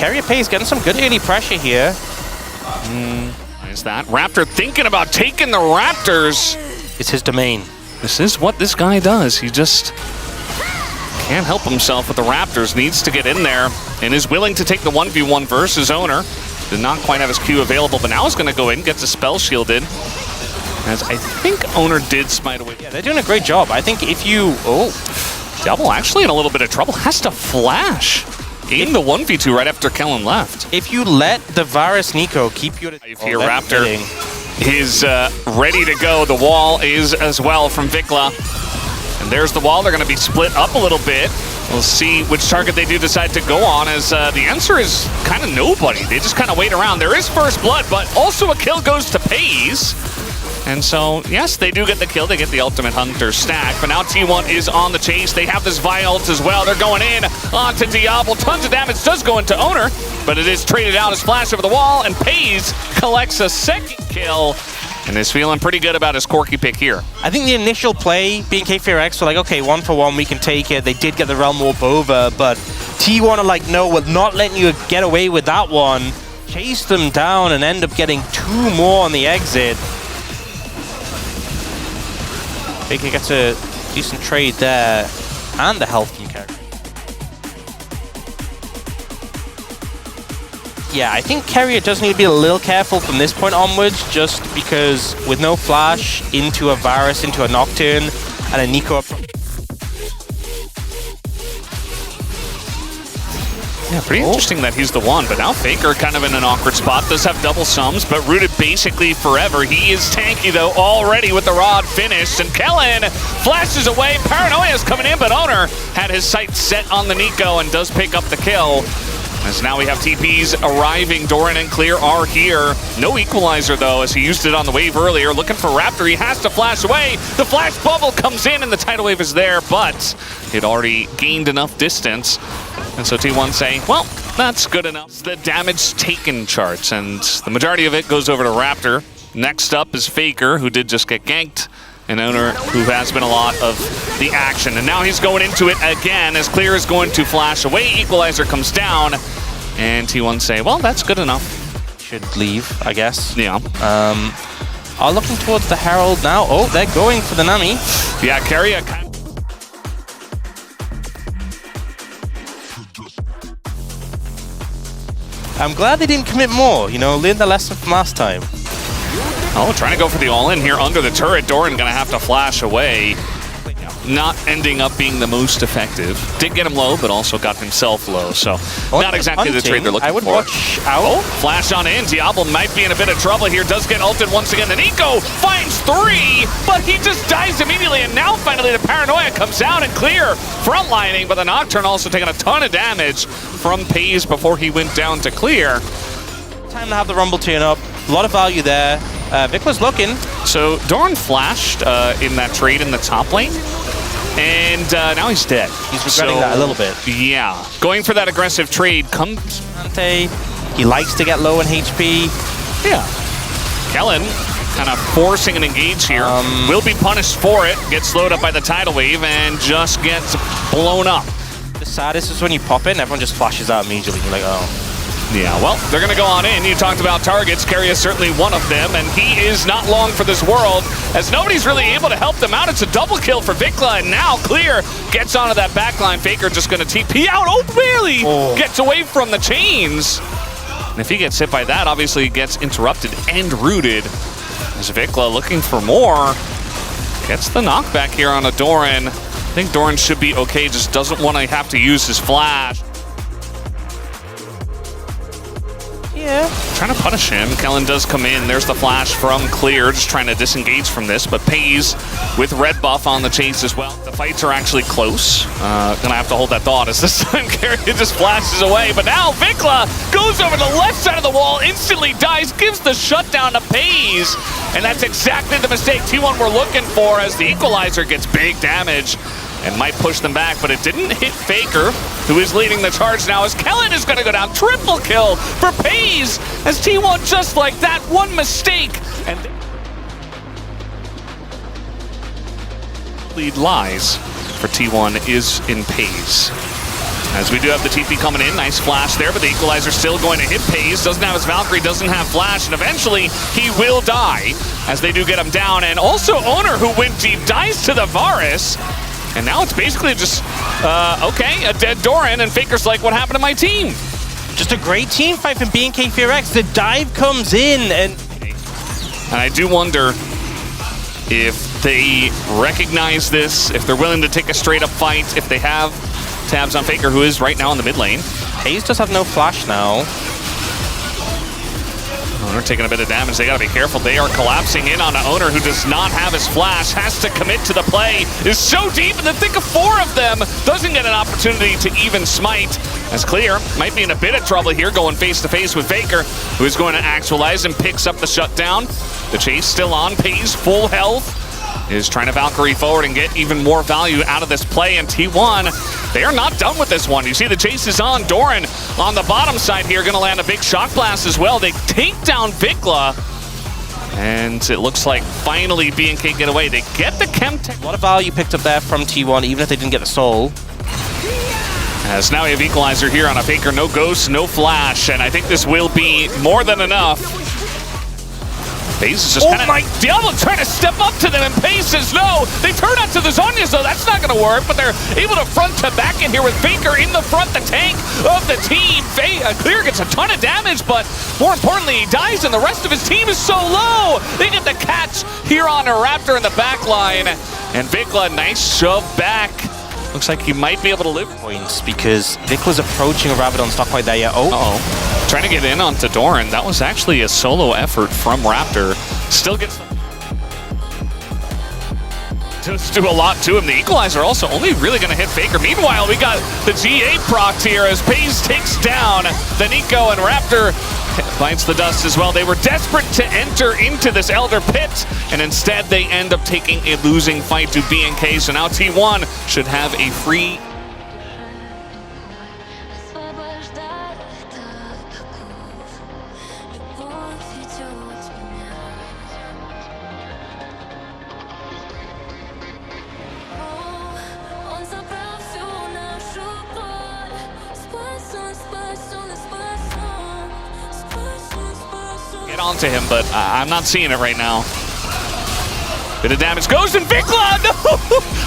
Carrier Peyz getting some good early pressure here. Is that Raptor thinking about taking the Raptors? It's his domain. This is what this guy does. He just can't help himself with the Raptors. Needs to get in there and is willing to take the 1v1 versus Owner. Did not quite have his Q available, but now he's going to go in, gets a spell shielded. As I think Owner did smite away. Yeah, they're doing a great job. I think if you... Double actually in a little bit of trouble. Has to flash in the 1v2 right after Kellen left. If you let the Varus Nico keep you... Here Raptor is ready to go. The wall is as well from Vikla. And there's the wall. They're going to be split up a little bit. We'll see which target they do decide to go on, as the answer is kind of nobody. They just kind of wait around. There is first blood, but also a kill goes to Peyz. And so, yes, they do get the kill. They get the ultimate Hunter stack. But now T1 is on the chase. They have this Vi ult as well. They're going in onto Diablo. Tons of damage does go into Owner, but it is traded out as flash over the wall, and Peyz collects a second kill and is feeling pretty good about his Corki pick here. I think the initial play, being K4X, were like, okay, 1-for-1, we can take it. They did get the Realm Warp over, but T1 are like, no, we're not letting you get away with that one. Chase them down and end up getting 2 more on the exit. Baker gets a decent trade there, and the health from Carrier. Yeah, I think Carrier does need to be a little careful from this point onwards, just because with no flash into a Varus, into a Nocturne, and a Nico. Yeah, pretty interesting that he's the one, but now Faker kind of in an awkward spot. Does have double sums, but rooted basically forever. He is tanky, though, already with the rod finished, and Kellen flashes away. Paranoia is coming in, but Owner had his sights set on the Nico and does pick up the kill. As now we have TPs arriving. Doran and Clear are here. No equalizer, though, as he used it on the wave earlier. Looking for Raptor. He has to flash away. The flash bubble comes in, and the tidal wave is there, but it already gained enough distance. And so T1 saying, well, that's good enough. It's the damage taken charts, and the majority of it goes over to Raptor. Next up is Faker, who did just get ganked, and Owner, who has been a lot of the action. And now he's going into it again, as Clear is going to flash away. Equalizer comes down, and T1 say, well, that's good enough. Should leave, I guess. Yeah. Are looking towards the Herald now. Oh, they're going for the Nami. Yeah, Carrier kind of... I'm glad they didn't commit more, you know, learn the lesson from last time. Oh, trying to go for the all-in here under the turret. Doran gonna have to flash away. Not ending up being the most effective. Did get him low, but also got himself low. So not exactly the trade they're looking for. I would watch out. Oh, flash on in. Diablo might be in a bit of trouble here. Does get ulted once again. The Nico finds 3, but he just dies immediately. And now finally the Paranoia comes out and Clear frontlining, but the Nocturne also taking a ton of damage from Peyz before he went down to Clear. Time to have the Rumble turn up. A lot of value there. Vic was looking. So Doran flashed in that trade in the top lane. And now he's dead. He's regretting that a little bit. Yeah. Going for that aggressive trade comes... He likes to get low in HP. Yeah. Kellen kind of forcing an engage here. Will be punished for it. Gets slowed up by the tidal wave and just gets blown up. The saddest is when you pop it and everyone just flashes out immediately. You're like, oh. Yeah, well, they're going to go on in. You talked about targets. Carrier is certainly one of them, and he is not long for this world, as nobody's really able to help them out. It's a double kill for Vikla, and now Clear gets onto that backline. Faker just going to TP out. Oh, barely gets away from the chains. And if he gets hit by that, obviously he gets interrupted and rooted. As Vikla looking for more. Gets the knockback here on a Doran. I think Doran should be okay, just doesn't want to have to use his flash. Yeah. Trying to punish him. Kellen does come in. There's the flash from Clear, just trying to disengage from this, but Peyz with red buff on the chase as well. The fights are actually close. Gonna have to hold that thought as this time Carrier just flashes away, but now Vikla goes over the left side of the wall, instantly dies, gives the shutdown to Peyz, and that's exactly the mistake T1 were looking for, as the equalizer gets big damage and might push them back, but it didn't hit Faker, who is leading the charge now, as Kellen is going to go down. Triple kill for Peyz, as T1 just like that, one mistake, and lead lies for T1 is in Peyz. As we do have the TP coming in, nice flash there, but the equalizer still going to hit Peyz. Doesn't have his Valkyrie, doesn't have flash, and eventually he will die as they do get him down. And also Owner, who went deep, dies to the Varus. And now it's basically just, okay, a dead Doran, and Faker's like, what happened to my team? Just a great team fight from BNK FearX. The dive comes in, and I do wonder if they recognize this, if they're willing to take a straight-up fight, if they have tabs on Faker, who is right now in the mid lane. Peyz does have no flash now. Owner taking a bit of damage. They gotta be careful. They are collapsing in on an Owner who does not have his flash, has to commit to the play, is so deep in the thick of 4 of them, doesn't get an opportunity to even smite. As Clear might be in a bit of trouble here, going face-to-face with Faker, who is going to actualize and picks up the shutdown. The chase still on. Peyz, full health, is trying to Valkyrie forward and get even more value out of this play. And T1, they are not done with this one. You see the chase is on. Doran on the bottom side here, going to land a big shock blast as well. They take down Vikla, and it looks like finally BNK get away. They get the chem tech. A lot of value picked up there from T1, even if they didn't get the soul. As now we have equalizer here on a Faker. No ghost, no flash, and I think this will be more than enough. Peyz is just kind of... Diablo trying to step up to them, and Peyz says no. They turn out to the Zhonya's, though. That's not going to work, but they're able to front to back in here with Faker in the front, the tank of the team. Clear gets a ton of damage, but more importantly, he dies, and the rest of his team is so low. They get the catch here on a Raptor in the back line, and Vikla, nice shove back. Looks like he might be able to live points because Vikla's approaching Rabadon's not quite there yet. Uh-oh. Trying to get in onto Doran. That was actually a solo effort from Raptor. Still gets... Just do a lot to him. The equalizer also only really going to hit Faker. Meanwhile, we got the G8 proc here as Peyz takes down the Nico, and Raptor bites the dust as well. They were desperate to enter into this Elder Pit, and instead they end up taking a losing fight to BNK. So now T1 should have a free... Get onto him, but I'm not seeing it right now. Bit of damage goes, and Vikla, no!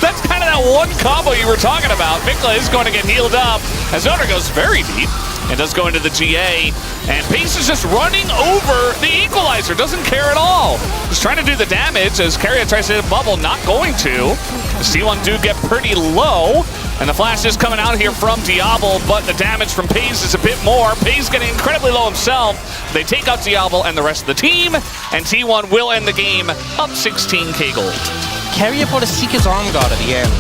That's kind of that one combo you were talking about. Vikla is going to get healed up as Owner goes very deep and does go into the GA. And Peyz is just running over the equalizer, doesn't care at all. He's trying to do the damage as Carrier tries to hit a bubble, not going to. The C1 do get pretty low, and the flash is coming out here from Diablo, but the damage from Peyz is a bit more. Peyz getting incredibly low himself. They take out Diablo and the rest of the team, and T1 will end the game up 16k gold. Carrier bought a Seeker's Arm Guard at the end.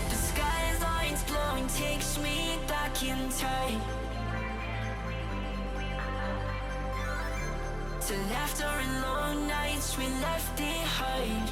The skyline's glowing, takes me back in time to laughter and long nights we left behind.